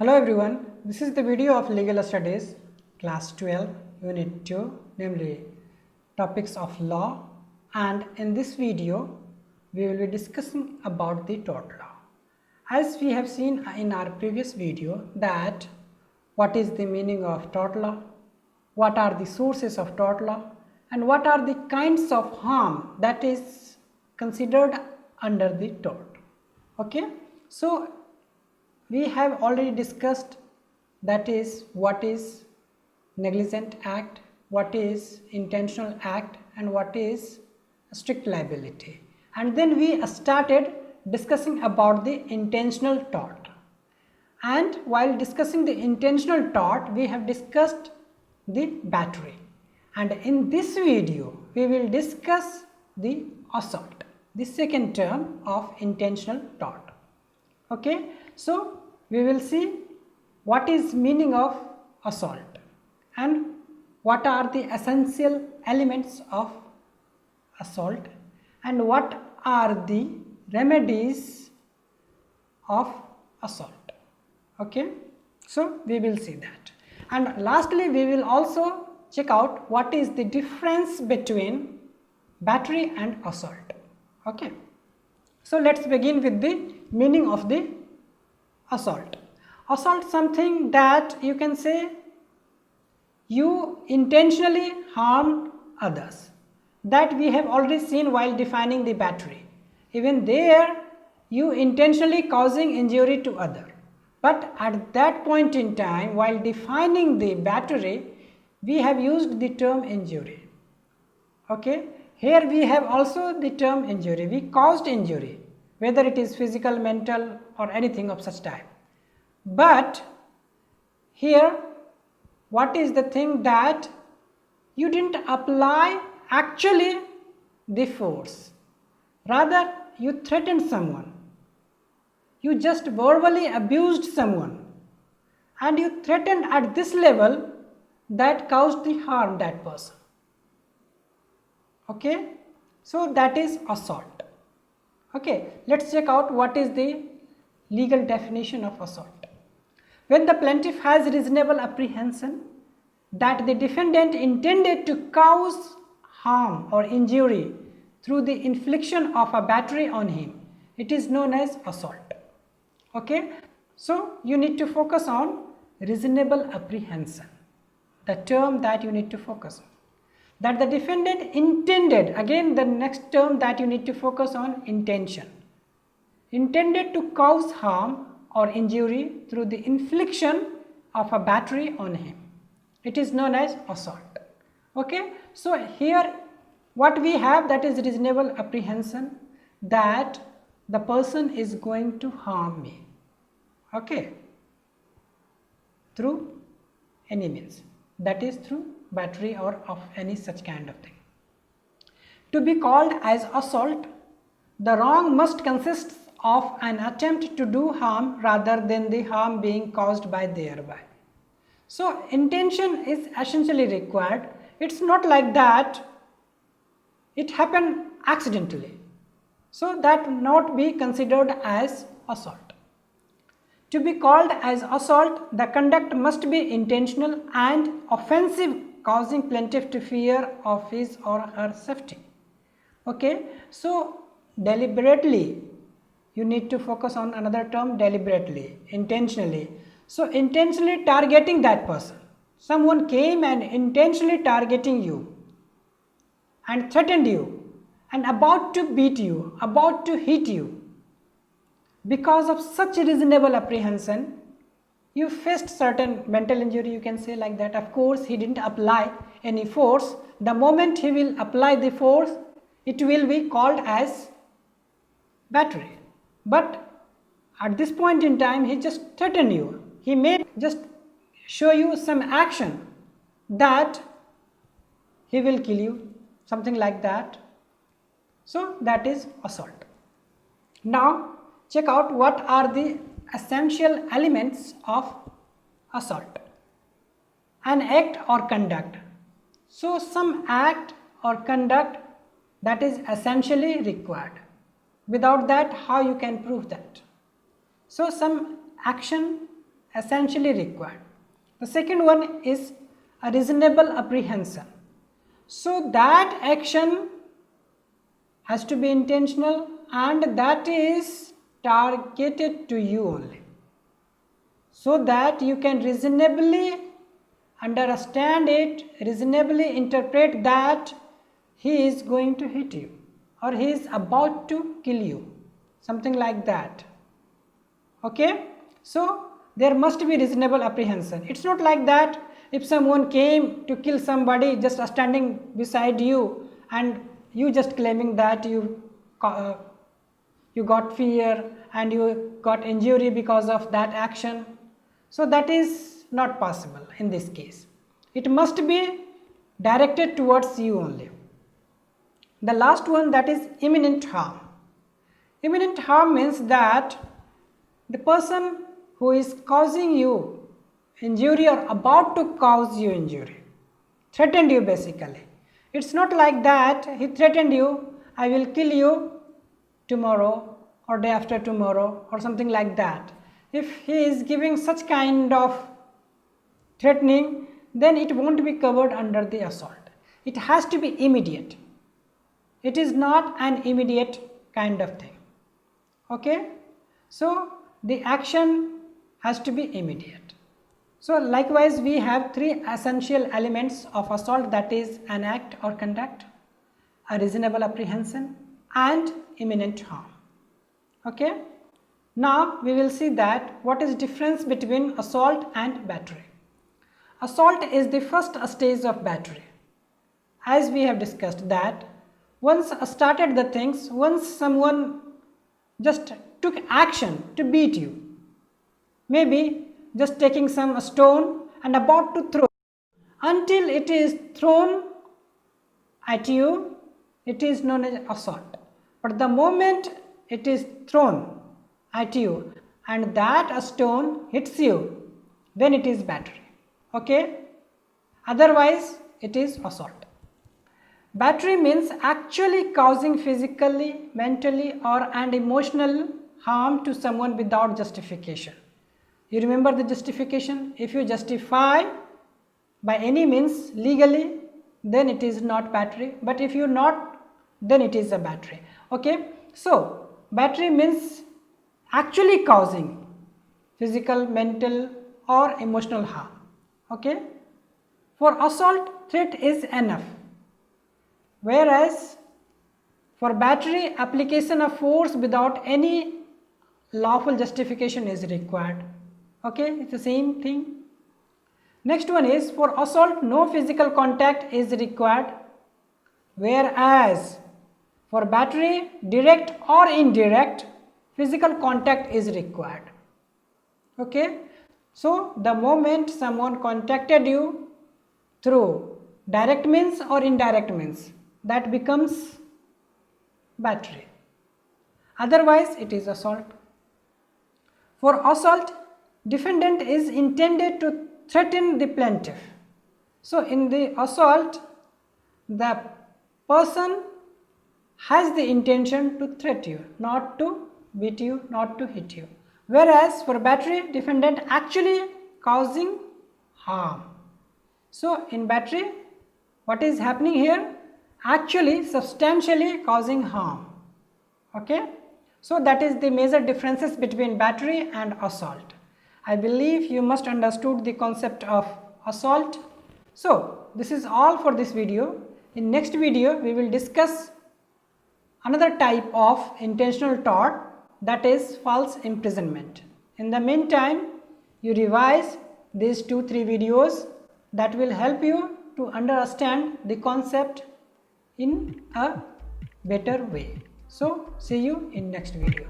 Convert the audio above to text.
Hello everyone, this is the video of Legal Studies, Class 12, Unit 2, namely Topics of Law, and in this video, we will be discussing about the tort law. As we have seen in our previous video that what is the meaning of tort law, what are the sources of tort law, and what are the kinds of harm that is considered under the tort. Okay, so we have already discussed that is what is negligent act, what is intentional act, and what is strict liability. And then we started discussing about the intentional tort. And while discussing the intentional tort, we have discussed the battery. And in this video, we will discuss the assault, the second term of intentional tort. Okay, so we will see what is meaning of assault and what are the essential elements of assault and what are the remedies of assault. Okay, so we will see that. And lastly, we will also check out what is the difference between battery and assault. Okay, so let's begin with the meaning of the assault. Assault something that you can say you intentionally harm others. That we have already seen while defining the battery. Even there you intentionally causing injury to other. But at that point in time while defining the battery we have used the term injury. Okay, here we have also the term injury. We caused injury, whether it is physical, mental or anything of such type. But here what is the thing that you didn't apply actually the force, rather you threatened someone, you just verbally abused someone and you threatened at this level that caused the harm that person. Okay, so that is assault. Okay, let's check out what is the legal definition of assault. When the plaintiff has reasonable apprehension that the defendant intended to cause harm or injury through the infliction of a battery on him, it is known as assault. Okay, so you need to focus on reasonable apprehension, the term that you need to focus on. That the defendant intended, again the next term that you need to focus on, intention, intended to cause harm or injury through the infliction of a battery on him. It is known as assault. Okay, so here what we have, that is reasonable apprehension that the person is going to harm me. Okay, through any means, that is through battery or of any such kind of thing. To be called as assault, the wrong must consist of an attempt to do harm rather than the harm being caused by thereby. So intention is essentially required. It's not like that it happened accidentally, so that not be considered as assault. To be called as assault, the conduct must be intentional and offensive, causing plaintiff to fear of his or her safety. Okay, so deliberately, you need to focus on another term, deliberately, intentionally. So intentionally targeting that person. Someone came and intentionally targeting you and threatened you and about to beat you, about to hit you. Because of such reasonable apprehension, you faced certain mental injury, you can say like that. Of course, he didn't apply any force. The moment he will apply the force, it will be called as battery. But at this point in time, he just threatened you. He may just show you some action that he will kill you, something like that. So that is assault. Now check out what are the essential elements of assault. An act or conduct. So some act or conduct that is essentially required. Without that, how you can prove that? So some action essentially required. The second one is a reasonable apprehension. So that action has to be intentional and that is targeted to you only, so that you can reasonably understand it, reasonably interpret that he is going to hit you or he is about to kill you, something like that. Okay, so there must be reasonable apprehension. It's not like that if someone came to kill somebody just standing beside you and you just claiming that you got fear and you got injury because of that action. So that is not possible in this case. It must be directed towards you only. The last one, that is imminent harm. Imminent harm means that the person who is causing you injury or about to cause you injury threatened you basically. It's not like that he threatened you, I will kill you tomorrow or day after tomorrow or something like that. If he is giving such kind of threatening, then it won't be covered under the assault. It has to be immediate. It is not an immediate kind of thing. Okay, so the action has to be immediate. So likewise we have three essential elements of assault, that is an act or conduct, a reasonable apprehension and imminent harm. Okay, now we will see that what is difference between assault and battery. Assault is the first stage of battery. As we have discussed that once started the things, once someone just took action to beat you, maybe just taking some stone and about to throw, until it is thrown at you, it is known as assault. But the moment it is thrown at you and that stone hits you, then it is battery. Okay, otherwise it is assault. Battery means actually causing physically, mentally or and emotional harm to someone without justification. You remember the justification? If you justify by any means legally, then it is not battery, but if you not, then it is a battery. Okay, so battery means actually causing physical, mental or emotional harm. Okay, for assault threat is enough, whereas for battery application of force without any lawful justification is required. Okay, it's the same thing. Next one is for assault no physical contact is required, whereas for battery direct or indirect physical contact is required. Okay, so the moment someone contacted you through direct means or indirect means, that becomes battery, otherwise it is assault. For assault, defendant is intended to threaten the plaintiff. So in the assault, the person has the intention to threat you, not to beat you, not to hit you, whereas for battery, defendant actually causing harm. So in battery, what is happening here? Actually substantially causing harm. Okay, so that is the major differences between battery and assault. I believe you must understood the concept of assault. So this is all for this video. In next video we will discuss another type of intentional tort, that is false imprisonment. In the meantime, you revise these 2-3 videos that will help you to understand the concept in a better way. So see you in next video.